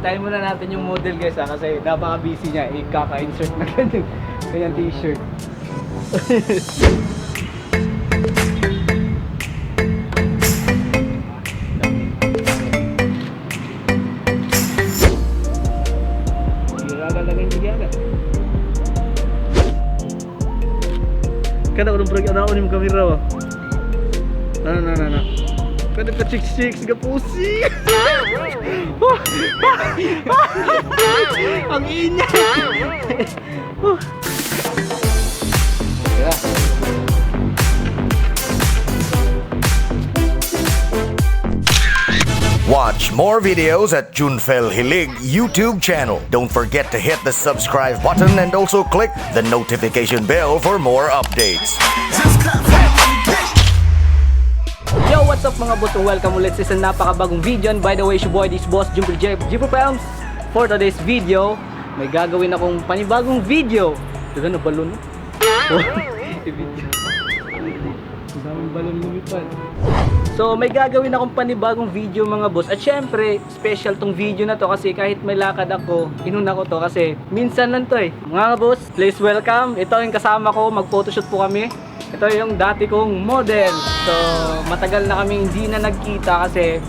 Hintayin muna natin yung model guys ha, kasi napaka-busy niya. Ikaka-insert na ganyan t-shirt. Kada ko nung ano yung kamera mo. Ano. Kada pa chicks ga pusi. Ang ingay. Watch more videos at Junfel Hilig YouTube channel. Don't forget to hit the subscribe button and also click the notification bell for more updates. Yo, what's up mga boss? Welcome ulit sa isang napakabagong video. And by the way, it's your boy, this boss, Junfel Films. For today's video, may gagawin akong panibagong video. Diba na balon? Ang daming balon lumipad. So may gagawin akong panibagong video mga boss. At syempre, special tong video na to kasi kahit may lakad ako, inuna ko to kasi minsan lang to eh. Mga boss, please welcome. Ito yung kasama ko, mag-photoshoot po kami. Ito yung dati kong model. So matagal na kami hindi na nagkita kasi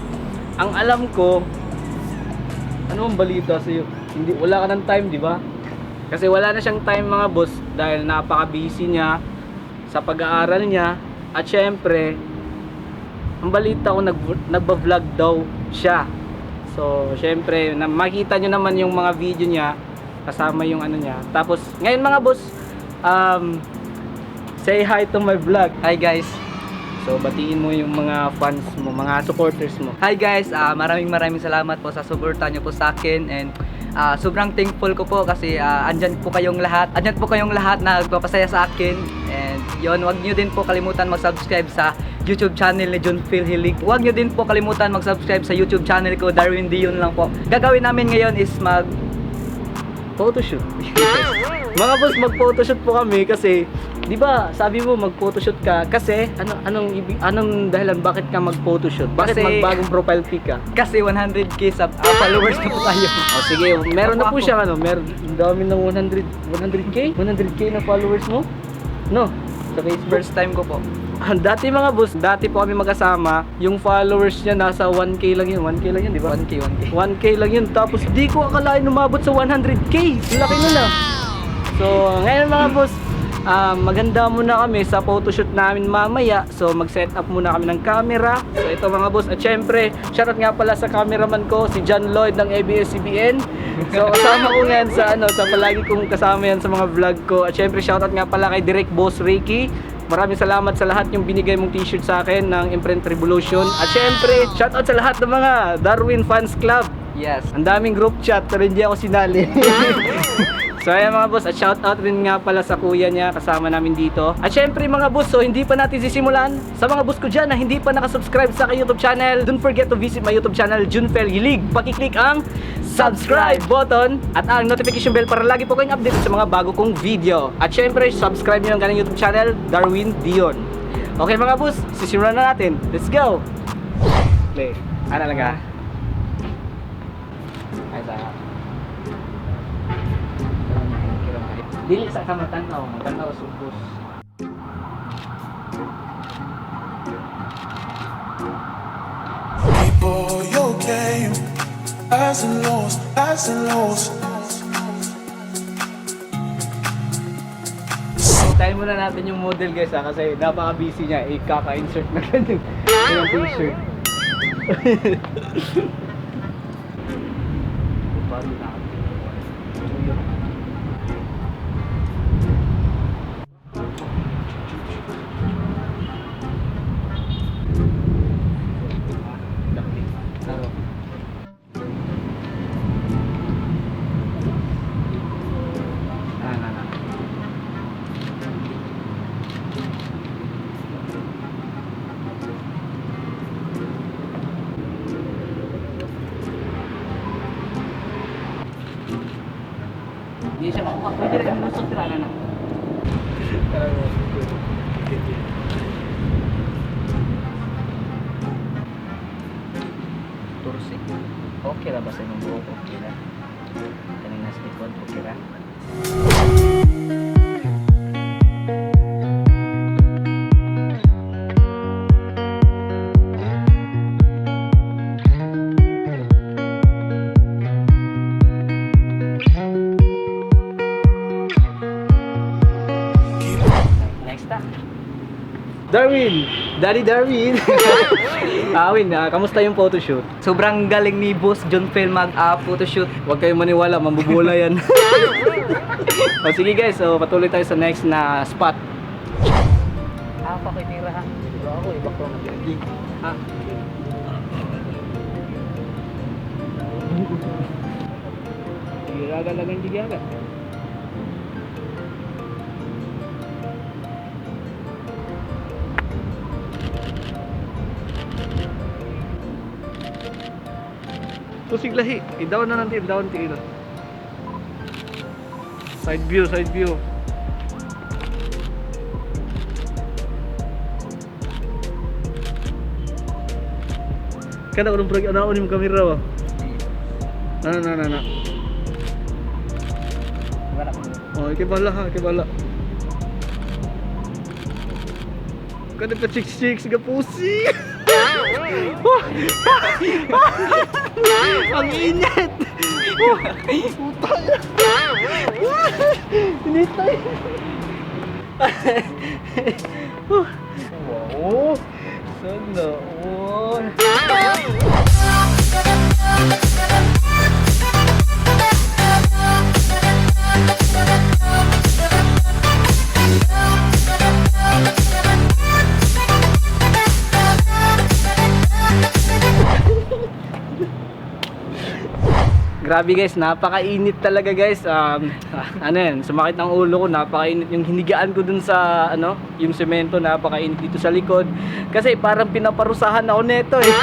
ang alam ko, ano ang balita sa'yo? Hindi, wala ka ng time, di ba? Kasi wala na siyang time mga boss dahil napaka-busy niya sa pag-aaral niya. At syempre, ang balita ko nagba-vlog daw siya. So, syempre, makita nyo naman yung mga video niya kasama yung ano niya. Tapos, ngayon mga boss, say hi to my vlog. Hi guys. So, batiin mo yung mga fans mo, mga supporters mo. Hi guys, maraming salamat po sa suporta nyo po sa akin and sobrang thankful ko po kasi andyan po kayong lahat. Andyan po kayong lahat na nagpapasaya sa akin. And yon, wag nyo din po kalimutan mag-subscribe sa YouTube channel ni Junfel Hilig. Huwag nyo din po kalimutan mag-subscribe sa YouTube channel ko, Darwin Dion lang po. Gagawin namin ngayon is photoshoot. Mga boss, mag-photoshoot po kami kasi, di ba, sabi mo mag-photoshoot ka kasi anong dahilan bakit ka mag-photoshoot? Bakit Kasi magbagong profile pic ka? kasi 100k followers na po tayo. O sige, meron na po siya meron dami ng 100k na followers mo? No, sa Facebook. First time ko po. Dati mga boss, dati po kami magkasama, yung followers niya nasa 1k lang yun, di ba? 1k lang yun, tapos di ko akalain umabot sa 100k, laki na. So ngayon mga boss, maganda muna kami sa photoshoot namin mamaya. So mag-set up muna kami ng camera. So ito mga boss, at syempre, shoutout nga pala sa cameraman ko, si John Lloyd ng ABS-CBN. So kasama ko ngayon sa sa palagi kong kasama yan sa mga vlog ko. At syempre, shoutout nga pala kay Direct Boss Ricky. Maraming salamat sa lahat yung binigay mong t-shirt sa akin ng Imprint Revolution. At syempre, shoutout sa lahat ng mga Darwin Fans Club. Yes. Ang daming group chat pero hindi ako sinali. So ayan mga boss, at shoutout rin nga pala sa kuya niya kasama namin dito. At syempre mga boss, so hindi pa natin sisimulan. Sa mga boss ko dyan na hindi pa nakasubscribe sa aking YouTube channel, don't forget to visit my YouTube channel, Junfel Hilig. Pakiclick ang subscribe button at ang notification bell para lagi po kayong update sa mga bago kong video. At syempre, subscribe nyo ang kanyang YouTube channel, Darwin Dion. Okay mga boss, sisimulan na natin. Let's go! Play. Ano lang ay sa dili sa kamatan-aw, matanaw subos. People, your game, highs and lows, highs and lows. Hintayin muna natin yung model guys ha, kasi napaka-busy niya. Ikaka-insert na ganyan t-shirt. Hindi siya makuha. Pwede rin ang lusot sila na. Tursik. Okay ra ba sa imong buhok? Okay ra. Kanina sa likod, okay ra. Next na. Darwin! Daddy Darwin! Win, kamusta yung photoshoot? Sobrang galing ni Boss John Phil mag-photoshoot. Huwag kayong maniwala, mambubula yan. O sige guys, so patuloy tayo sa next na spot. Pakitira ha. Ako, iba ko nag-gig. Ha? Gigaga lang ang gigaga. Tusig lahi. I-down na natin, down tingin. Side view, side view. Kana unang prag ana unim kamera ba? Na. Wala ko. Oh, ikay bala ha, ikay bala. Kada pa chicks ga pusi. Ang init. Putay. Initay. Wow. Sana all. Grabe guys, napakainit talaga guys. Ano yan, sumakit ang ulo ko, napakainit yung hinigaan ko dun sa ano, yung semento, napakainit dito sa likod. Kasi parang pinaparusahan ako neto eh.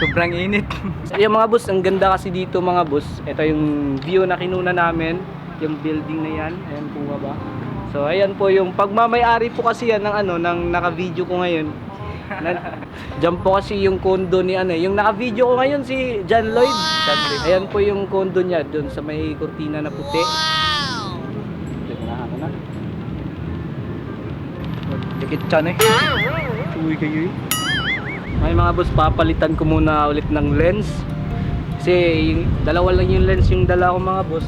Sobrang init. Yung mga boss, ang ganda kasi dito mga boss. Ito yung view na kinuna namin, yung building na yan. Ayan po nga ba. So ayan po yung pagmamayari po kasi yan ng ano, ng naka-video ko ngayon. Diyan po kasi yung condo ni ano, yung naka-video ko ngayon si John Lloyd. Ayan po yung condo niya doon sa may kurtina na puti. Wow! Dikit chan eh. Uy kayo eh. May mga boss, papalitan ko muna ulit ng lens. Kasi yung, dalawa lang yung lens yung dala ko mga boss.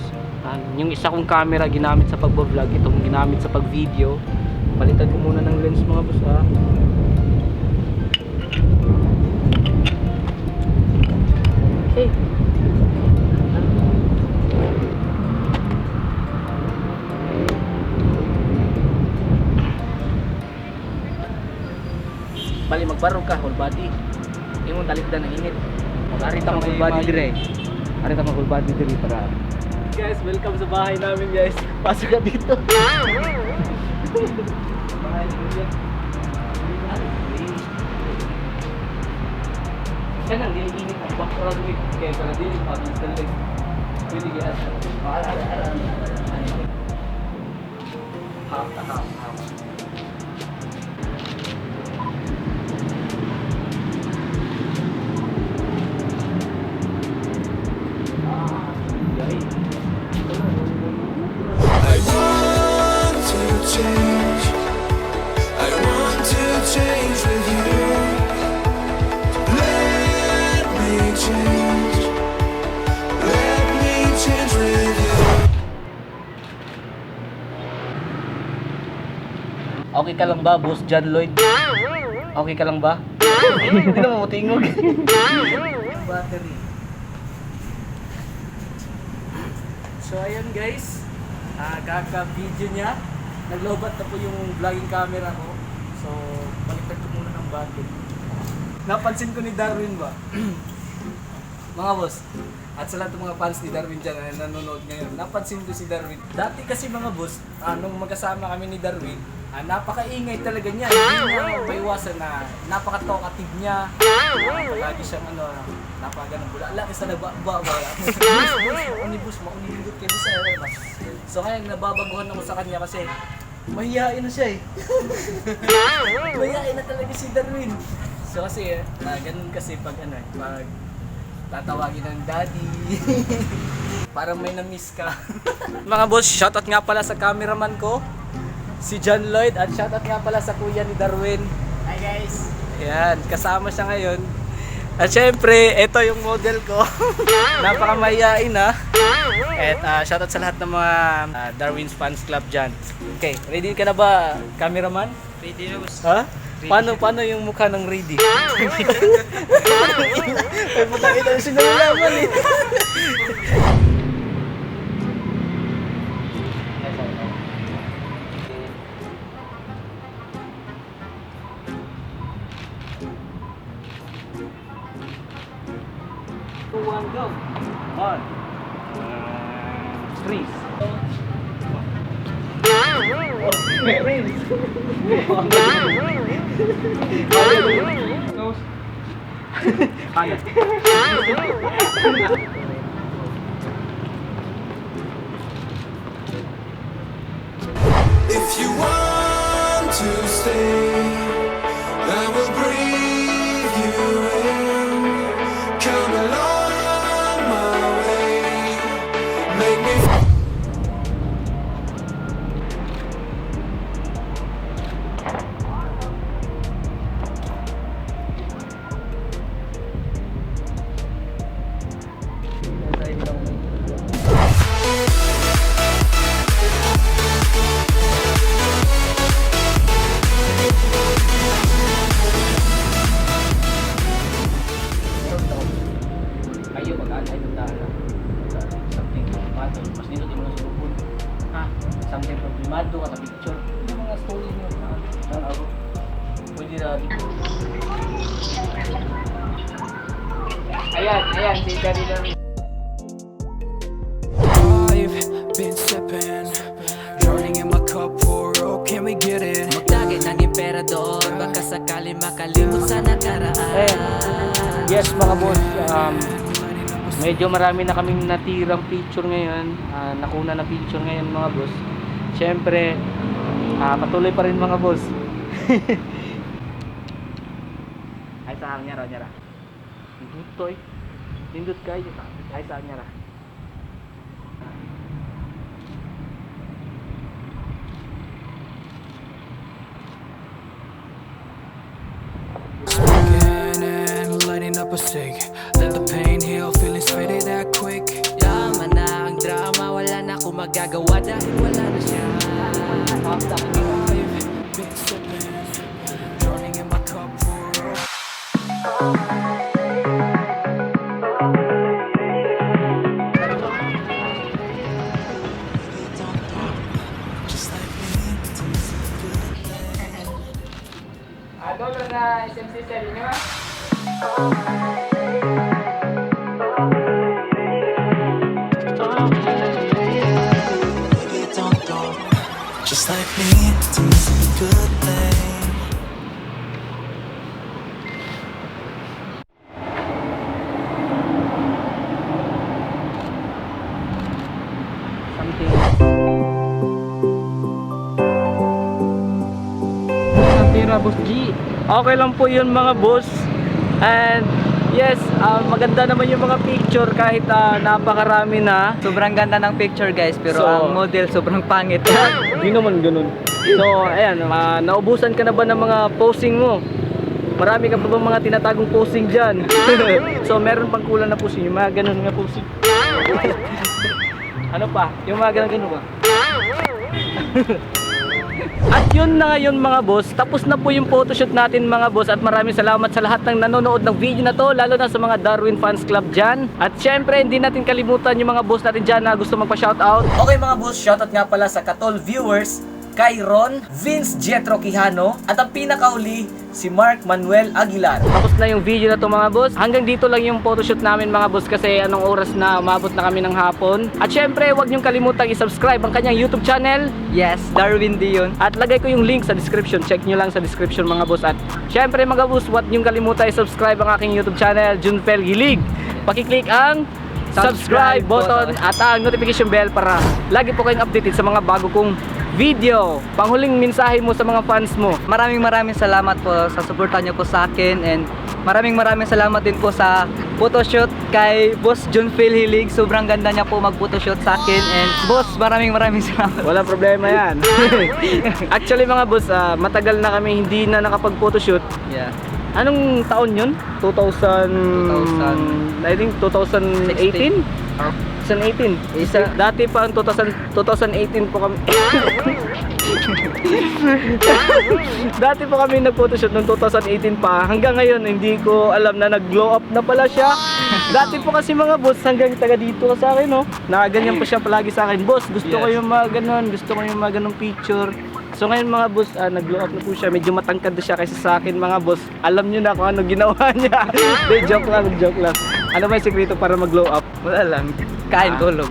Yung isa kong camera ginamit sa pag-vlog, itong ginamit sa pag-video. Palitan ko muna ng lens mga boss ha. Okay. Bali magbarog ka, whole body. Imong talikdan ng init. Arita mo full body dire. Arita mo full body dire para. Guys, welcome sa bahay namin guys. Pasok ka dito. Bahay niyo. Kan ang dili-init ang background with kaya para dili pabilis talaga. Pwede kaya ala. Half. I want to change. I want to change with you. Let me change. Let me change with you. Okay ka lang ba, Boss John Lloyd? Okay ka lang ba? Hindi na mamutingog. Battery. So ayun guys, kaka-video niya. Naglobat na po yung vlogging camera ko. So baliktad ko muna ng battery. Napansin ko ni Darwin ba? Mga boss, at sa lahat ng mga fans ni Darwin dyan na nanonood ngayon, napansin ko si Darwin. Dati kasi mga boss, nung magkasama kami ni Darwin, napakaingay talaga niya. Hindi niya maiwasan na napaka-talkative niya. Lagi siyang napakaganang bula. Laki sa nababa. Boss, maunilindot kayo sa area ba? So kaya nababaguhan ako sa kanya kasi mahihain na siya eh. Mahihain na talaga si Darwin. So kasi, ganun kasi pag tatawagin ng daddy. Parang may na-miss ka. Mga boss, shoutout nga pala sa cameraman ko, si John Lloyd, at shoutout nga pala sa kuya ni Darwin. Hi guys! Ayan, kasama siya ngayon. At syempre, ito yung model ko. Napakamayain ha. At shoutout sa lahat ng mga Darwin's Fans Club dyan. Okay, ready ka na ba, cameraman? Ready na boss. Ha? Paano yung mukha ng ready? Ay, putakita yung sinalaman eh. Two, one, go. One. Freeze. Freeze. If you want to stay, I will breathe you in. Come along my way, make me. Kayo mag-aanay ng daan something problemado, mas nito di mo na sulubon. Ha? Something problemado ka na picture. Yung mga story nyo na ako. Pwede na dito. Ayan, si Daddy Darwin. I've been sipping, drowning in my cup. For real, can we get it? Magtagit ng emperador, baka sakali makalimot sa nakaraan. Yes mga boss, medyo marami na kaming natirang picture ngayon, nakuna na picture ngayon mga boss. Siyempre, patuloy pa rin mga boss. Ay sa niya ra. Hindut toy. Hindut kayo. Ay sa niya ra. Smoking and lighting up a cig. Let the pain heal, feelings faded that quick. Tama na ang drama, wala na akong magagawa dahil wala na siya. I've been sipping, drowning in my cup. For real. Just like me. Dolo na SMC cell niyo. Just like me, to me it's a good thing. Something. Tira boss G. Okay lang po yun mga boss. And yes, maganda naman yung mga picture kahit napakarami na. Sobrang ganda ng picture guys, pero So- ang model sobrang pangit. Hindi naman ganun. So, ayan, naubusan ka na ba ng mga posing mo? Marami ka pa bang mga tinatagong posing dyan? So, meron pang kulang na posing, yung mga ganun nga posing. Ano pa? Yung mga ganun ba? At yun na ngayon mga boss, tapos na po yung photoshoot natin mga boss, at maraming salamat sa lahat ng nanonood ng video na to, lalo na sa mga Darwin Fans Club dyan. At syempre hindi natin kalimutan yung mga boss natin dyan na gusto magpa-shoutout. Okay mga boss, shoutout nga pala sa Katol viewers, kay Ron, Vince Jetro Quijano, at ang pinakahuli, si Mark Manuel Aguilar. Tapos na yung video na to mga boss. Hanggang dito lang yung photoshoot namin mga boss kasi anong oras na umabot na kami ng hapon. At syempre, huwag niyong kalimutang i-subscribe ang kanyang YouTube channel. Yes, Darwin Dion. At lagay ko yung link sa description. Check nyo lang sa description mga boss. At syempre mga boss, huwag niyong kalimutan i-subscribe ang aking YouTube channel, Junfel Hilig. Pakiclick ang subscribe button at ang notification bell para lagi po kayong updated sa mga bago kong video, panghuling mensahe mo sa mga fans mo. Maraming salamat po sa suporta niyo po sa akin, and maraming salamat din po sa photoshoot kay Boss Junfel Hilig. Sobrang ganda niya po mag-photoshoot sa akin, and Boss, maraming salamat. Walang problema yan. Actually mga boss, matagal na kami hindi na nakapag-photoshoot. Yeah. Anong taon yun? 2000... I think 2018? 2018. Dati pa ang 2018 po kami. Dati po kami nag-photoshoot noong 2018 pa. Hanggang ngayon hindi ko alam na nag-glow up na pala siya. Dati po kasi mga boss, hanggang taga dito sa akin, no? Nakaganyan pa siya palagi sa akin. Boss, gusto ko yung mga ganun, gusto ko yung mga ganung picture. So ngayon mga boss, nag-glow up na po siya. Medyo matangkad na siya kaysa sa akin mga boss. Alam niyo na kung ano ginawa niya. Joke lang. Ano ba yung sekreto para mag-glow up? Wala lang. Kain, tulog.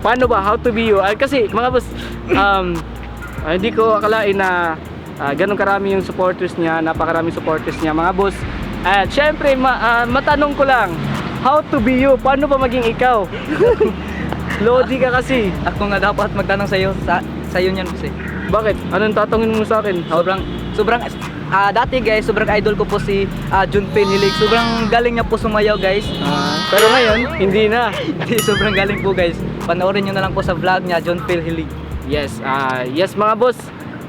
Paano ba? How to be you? Kasi mga boss, hindi ko akalain na ganun karami yung supporters niya, napakaraming supporters niya mga boss. At syempre, matanong ko lang, how to be you? Paano ba maging ikaw? Lodi ka kasi. Ako nga dapat magtanong sa iyo niyan kasi. Bakit? Anong tatanungin mo sa akin? Sobrang dati guys, sobrang idol ko po si Junfel Hilig. Sobrang galing niya po sumayaw guys. Pero ngayon, hindi na. Hindi, sobrang galing po guys. Panoorin niyo na lang po sa vlog niya, Junfel Hilig. Yes, yes mga boss.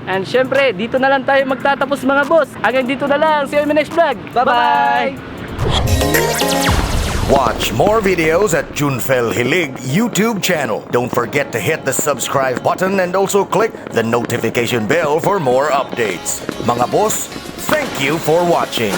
And syempre, dito na lang tayo magtatapos mga boss. Hanggang dito na lang. See you in my next vlog. Bye-bye! Watch more videos at Junfel Hilig YouTube channel. Don't forget to hit the subscribe button and also click the notification bell for more updates. Mga boss, thank you for watching.